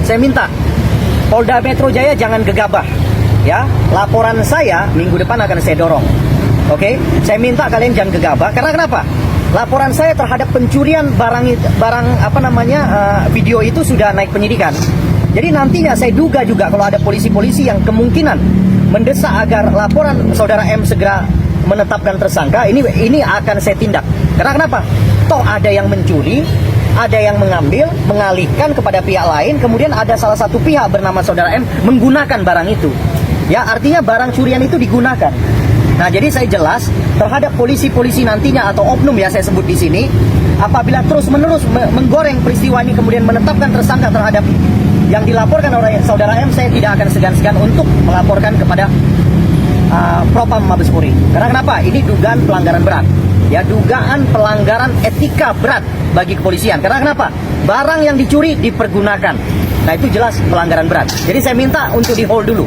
saya minta Polda Metro Jaya jangan gegabah. Ya, laporan saya minggu depan akan saya dorong. Oke, saya minta kalian jangan gegabah. Karena kenapa? Laporan saya terhadap pencurian barang video itu sudah naik penyidikan. Jadi nantinya saya duga juga kalau ada polisi-polisi yang kemungkinan mendesak agar laporan saudara M segera menetapkan tersangka, ini akan saya tindak. Karena kenapa? Toh ada yang mencuri, ada yang mengambil, mengalihkan kepada pihak lain, kemudian ada salah satu pihak bernama saudara M menggunakan barang itu. Ya, artinya barang curian itu digunakan. Nah, jadi saya jelas terhadap polisi-polisi nantinya atau oknum ya saya sebut di sini, apabila terus-menerus menggoreng peristiwa ini kemudian menetapkan tersangka terhadap yang dilaporkan oleh saudara M, saya tidak akan segan-segan untuk melaporkan kepada Propam Mabes Polri. Karena kenapa? Ini dugaan pelanggaran berat. Ya, dugaan pelanggaran etika berat bagi kepolisian. Karena kenapa? Barang yang dicuri dipergunakan. Nah, itu jelas pelanggaran berat. Jadi saya minta untuk di hold dulu.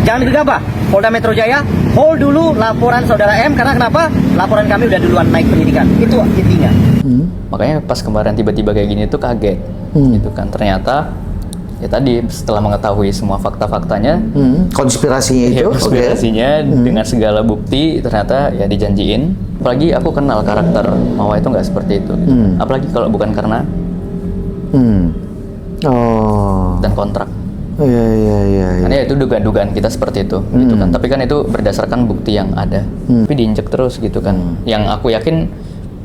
Jangan digabah. Polda Metro Jaya, hold dulu laporan saudara M. Karena kenapa? Laporan kami udah duluan naik penyidikan. Itu intinya. Makanya pas kemarin tiba-tiba kayak gini tuh kaget. Gitu kan. Ternyata ya tadi setelah mengetahui semua fakta-faktanya, konspirasinya itu, konspirasinya dengan segala bukti ternyata ya dijanjiin. Apalagi aku kenal karakter Mawa itu nggak seperti itu. Gitu. Apalagi kalau bukan karena dan kontrak. Iya. Karena itu dugaan-dugaan kita seperti itu, gitu kan. Tapi kan itu berdasarkan bukti yang ada. Tapi diinjek terus gitu kan. Yang aku yakin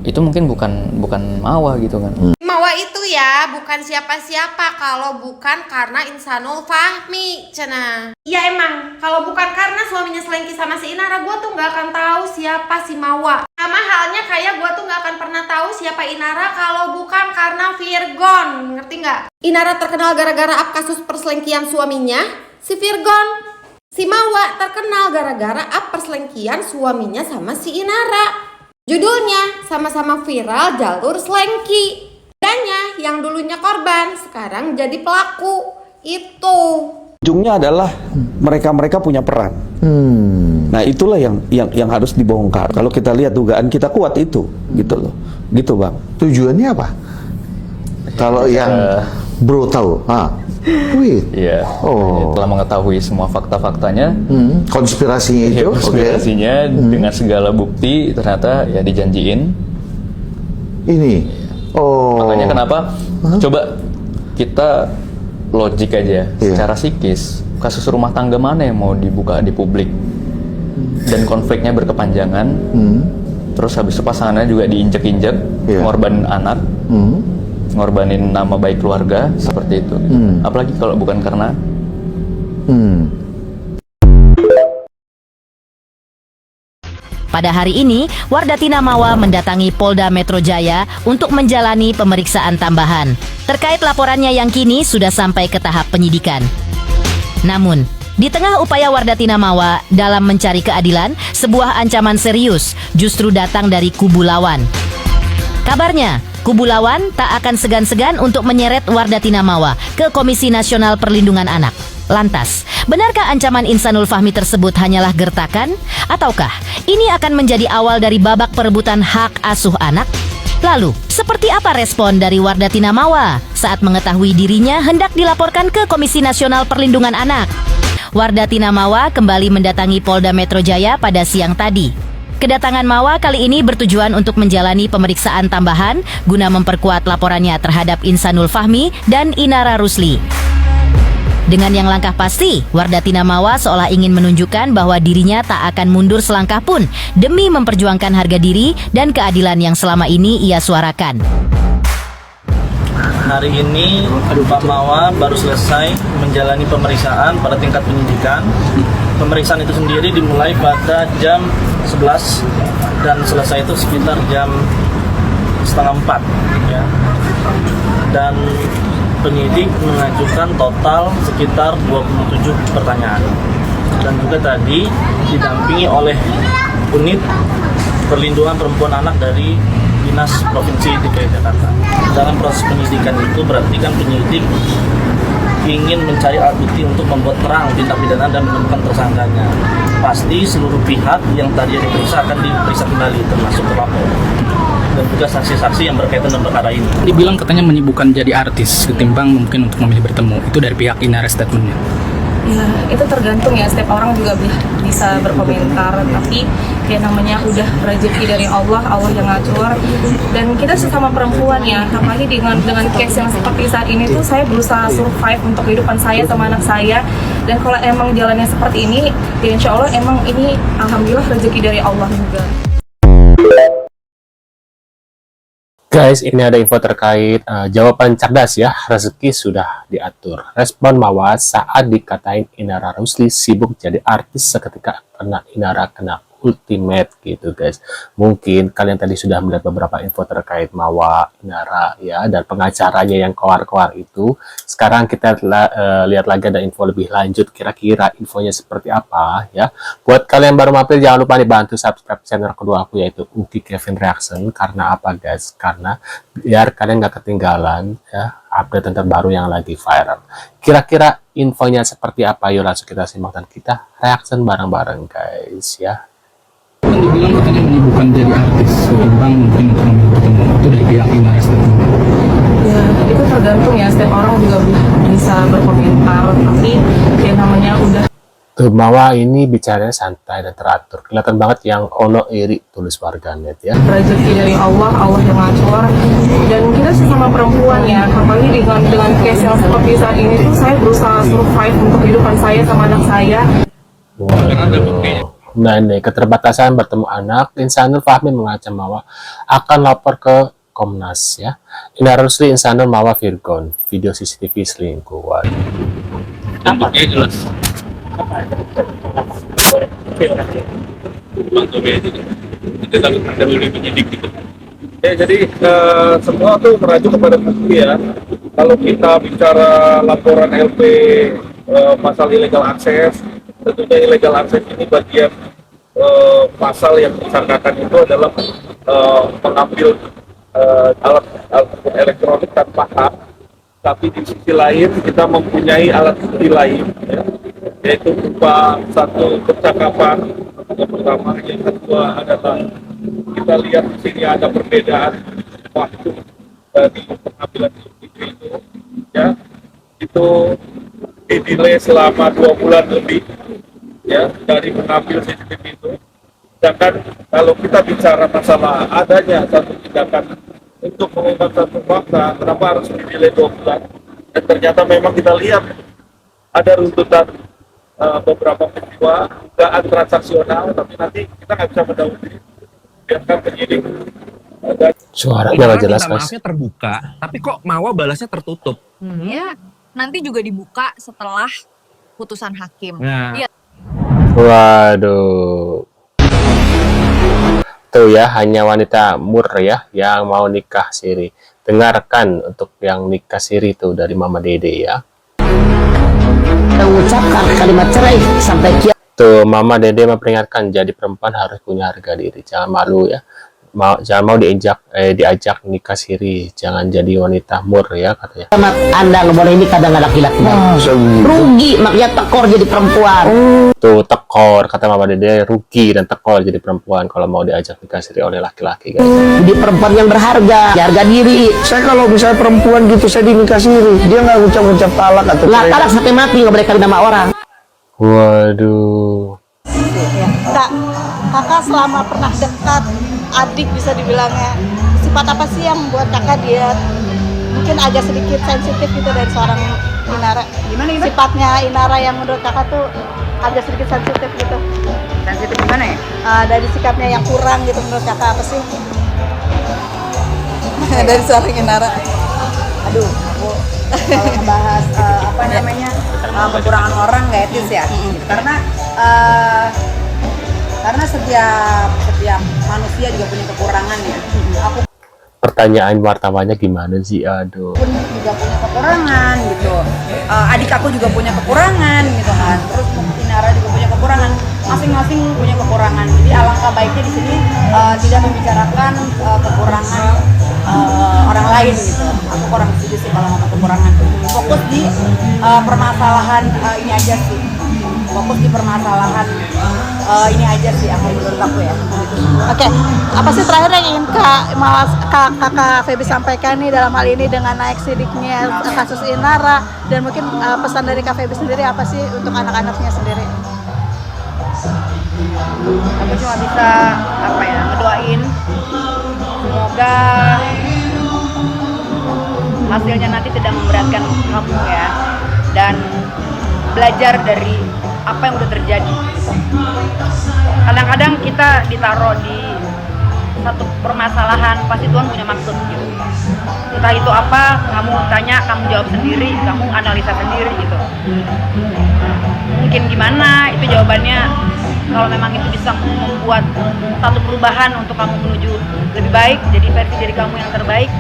itu mungkin bukan Mawa gitu kan. Mawa itu ya bukan siapa-siapa kalau bukan karena Insanul Fahmi, Cena. Ya emang, kalau bukan karena suaminya selengki sama si Inara, gue tuh nggak akan tahu siapa si Mawa. Sama halnya kayak gue tuh nggak akan pernah tahu siapa Inara kalau bukan karena Virgon, ngerti nggak? Inara terkenal gara-gara up kasus perselengkian suaminya, si Virgon. Si Mawa terkenal gara-gara up perselengkian suaminya sama si Inara. Judulnya sama-sama viral jalur selengki. Bedanya yang dulunya korban sekarang jadi pelaku. Itu ujungnya adalah mereka punya peran. Nah, itulah yang harus dibongkar. Kalau kita lihat dugaan kita kuat itu, gitu loh. Gitu, Bang. Tujuannya apa? Kalau yang bro tahu, Iya. Setelah mengetahui semua fakta-faktanya, konspirasinya itu, konspirasinya dengan segala bukti ternyata ya dijanjiin. Ini. Makanya kenapa? Coba kita logik aja, secara psikis, kasus rumah tangga mana yang mau dibuka di publik dan konfliknya berkepanjangan, terus habis itu pasangannya juga diinjek-injek, ngorbanin anak, ngorbanin nama baik keluarga, seperti itu. Apalagi kalau bukan karena Pada hari ini, Wardatina Mawa mendatangi Polda Metro Jaya untuk menjalani pemeriksaan tambahan terkait laporannya yang kini sudah sampai ke tahap penyidikan. Namun, di tengah upaya Wardatina Mawa dalam mencari keadilan, sebuah ancaman serius justru datang dari kubu lawan. Kabarnya, kubu lawan tak akan segan-segan untuk menyeret Wardatina Mawa ke Komisi Nasional Perlindungan Anak. Lantas, benarkah ancaman Insanul Fahmi tersebut hanyalah gertakan? Ataukah ini akan menjadi awal dari babak perebutan hak asuh anak? Lalu, seperti apa respon dari Wardatina Mawa saat mengetahui dirinya hendak dilaporkan ke Komisi Nasional Perlindungan Anak? Wardatina Mawa kembali mendatangi Polda Metro Jaya pada siang tadi. Kedatangan Mawa kali ini bertujuan untuk menjalani pemeriksaan tambahan guna memperkuat laporannya terhadap Insanul Fahmi dan Inara Rusli. Dengan yang langkah pasti, Wardatina Mawa seolah ingin menunjukkan bahwa dirinya tak akan mundur selangkah pun demi memperjuangkan harga diri dan keadilan yang selama ini ia suarakan. Hari ini Pak Mawa baru selesai menjalani pemeriksaan pada tingkat penyidikan. Pemeriksaan itu sendiri dimulai pada jam 11 dan selesai itu sekitar jam 3:30 ya. Dan penyidik mengajukan total sekitar 27 pertanyaan. Dan juga tadi didampingi oleh unit perlindungan perempuan anak dari Dinas Provinsi DKI Jakarta. Dalam proses penyidikan itu berarti kan penyidik ingin mencari alat bukti untuk membuat terang tindak pidana dan menemukan tersangkanya. Pasti seluruh pihak yang tadi diperiksa akan diperiksa kembali, termasuk terlapor. dan juga saksi-saksi yang berkaitan dengan perkara ini. Dibilang katanya menyibukkan jadi artis ketimbang mungkin untuk memilih bertemu. Itu dari pihak Inara statementnya. Ya, itu tergantung ya, setiap orang juga bisa berkomentar, tapi ya namanya udah rezeki dari Allah, Allah yang ngatur. Dan kita sesama perempuan ya, apalagi dengan case yang seperti saat ini tuh saya berusaha survive untuk kehidupan saya sama anak saya. Dan kalau emang jalannya seperti ini, ya insya Allah emang ini alhamdulillah rezeki dari Allah juga. Guys, ini ada info terkait jawaban cerdas ya, rezeki sudah diatur. Respon Mawar saat dikatain Inara Rusli sibuk jadi artis seketika karena Inara kena ultimate gitu guys. Mungkin kalian tadi sudah melihat beberapa info terkait Mawar, Inara ya, dan pengacaranya yang koar-koar itu. Sekarang kita lihat lagi ada info lebih lanjut, kira-kira infonya seperti apa ya. Buat kalian baru mampir, jangan lupa dibantu subscribe channel kedua aku, yaitu Uki Kevin Reaction. Karena apa guys? Karena biar kalian nggak ketinggalan ya update terbaru yang lagi viral. Kira-kira infonya seperti apa? Yuk langsung kita simak dan kita reaction bareng-bareng guys ya. Dibilang katanya menyibukkan jadi artis ketimbang mungkin untuk memilih bertemu. Itu dari pihak Inara statementnya. Ya, itu tergantung ya, setiap orang juga bisa berkomentar, tapi ya namanya udah. Tuh Mawar ini bicaranya santai dan teratur. Kelihatan banget yang ono iri, tulis warganet ya. Rezeki dari Allah, Allah yang ngatur. Dan kita sesama perempuan ya, apalagi dengan case yang seperti saat ini tuh saya berusaha survive untuk kehidupan saya sama anak saya. Waduh. Nah ini keterbatasan bertemu anak, Insanul Fahmi mengancam Mawar akan lapor ke Komnas ya. Inara Rusli Insanul Mawar Virgon, video CCTV selingkuh. Waduh. Dampaknya jelas. Ya, jadi semua tuh merujuk kepada bukti ya. Kalau kita bicara laporan LP pasal illegal access, tentunya illegal access ini bagian pasal yang disangkakan itu adalah mengambil alat elektronik tanpa hak. Tapi di sisi lain kita mempunyai alat bukti lain ya, yaitu berupa satu percakapan yang pertama, yang kedua adalah kita lihat di sini ada perbedaan waktu di pengambilan video itu ya, itu di-delay selama 2 bulan lebih ya dari mengambil CCTV itu. Sedangkan kalau kita bicara masalah adanya satu tindakan untuk mengungkap satu fakta, kenapa harus di-delay 2 bulan? Dan ternyata memang kita lihat ada runtutan beberapa peristiwa dugaan transaksional, tapi nanti kita nggak bisa mendahului, biarkan penyidik. Suaranya nggak jelas guys. Maafnya terbuka, tapi kok Mawar balasnya tertutup? Ya, nanti juga dibuka setelah putusan hakim. Nah. Ya. Waduh. Tuh ya, hanya wanita mur ya yang mau nikah siri. Dengarkan untuk yang nikah siri tuh dari Mama Dede ya. Mengucapkan kalimat cerai sampai kiamat. Tuh Mama Dede memperingatkan, jadi perempuan harus punya harga diri. Jangan malu ya. Jangan mau diajak nikah siri, jangan jadi wanita mur ya katanya. Anda nggak boleh nikah dengan laki-laki. Rugi, makanya tekor jadi perempuan. Tuh tekor, kata Mama Dede, rugi dan tekor jadi perempuan kalau mau diajak nikah siri oleh laki-laki guys. Jadi perempuan yang berharga, harga diri. Saya kalau misalnya perempuan gitu, saya dinikah siri, dia nggak ngucap-ngucap talak atau nggak talak sampai mati, nggak boleh kawin sama orang. Waduh. Kakak selama pernah dekat adik bisa dibilangnya, sifat apa sih yang membuat kakak dia mungkin agak sedikit sensitif gitu dari seorang Inara? Gimana? Sifatnya Inara yang menurut kakak tuh agak sedikit sensitif gitu. Sensitif gimana ya? Dari sikapnya yang kurang gitu menurut kakak apa sih? Dari seorang Inara. Aduh, aku kalau ngebahas apa namanya kekurangan orang nggak etis ya. Karena setiap manusia juga punya kekurangan ya. Aku Pertanyaan wartawannya gimana sih? Aduh. pun juga punya kekurangan gitu. Adik aku juga punya kekurangan gitu kan. Terus Inara juga punya kekurangan. Masing-masing punya kekurangan. Jadi alangkah baiknya di sini tidak membicarakan kekurangan orang lain gitu. Aku kurang setuju sih kalau ngomong kekurangan. Fokus di permasalahan ini aja sih. fokus di permasalahan ini aja sih aku menurut aku ya. Oke, apa sih terakhir yang ingin kakak Feby sampaikan nih dalam hal ini dengan naik sidiknya kasus Inara, dan mungkin pesan dari Kak Feby sendiri apa sih untuk anak-anaknya sendiri? Aku cuma bisa ngedoain semoga hasilnya nanti tidak memberatkan kamu ya, dan belajar dari apa yang udah terjadi. Kadang-kadang kita ditaruh di satu permasalahan, pasti Tuhan punya maksud gitu. Entah itu apa, kamu tanya, kamu jawab sendiri, kamu analisa sendiri gitu. Mungkin gimana, itu jawabannya. Kalau memang itu bisa membuat satu perubahan untuk kamu menuju lebih baik, jadi versi diri kamu yang terbaik,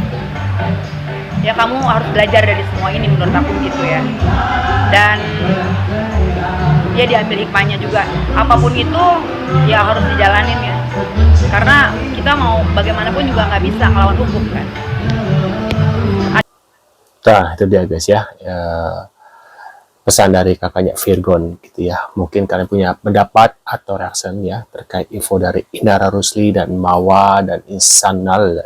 ya kamu harus belajar dari semua ini menurut aku gitu ya. Dan ya diambil hikmahnya juga. Apapun itu ya harus dijalanin ya. Karena kita mau bagaimanapun juga nggak bisa ngelawan hukum kan. Nah itu dia guys ya, pesan dari kakaknya Virgon gitu ya. Mungkin kalian punya pendapat atau reaction ya terkait info dari Inara Rusli dan Mawa dan Insanul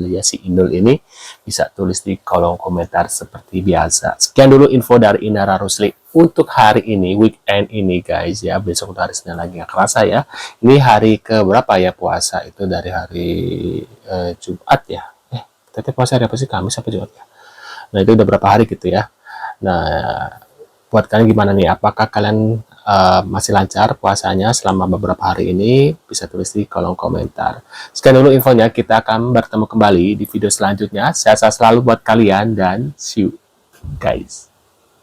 ya, si Inul ini, bisa tulis di kolom komentar seperti biasa. Sekian dulu info dari Inara Rusli untuk hari ini, weekend ini guys ya. Besok udah hari Senin lagi, nggak kerasa ya. Ini hari ke berapa ya puasa, itu dari hari Jumat ya. Tapi puasa hari apa sih, Kamis apa Jumat ya? Nah itu udah berapa hari gitu ya. Nah buat kalian gimana nih, apakah kalian masih lancar puasanya selama beberapa hari ini? Bisa tulis di kolom komentar. Sekian dulu infonya, kita akan bertemu kembali di video selanjutnya. Sehat selalu buat kalian dan see you guys.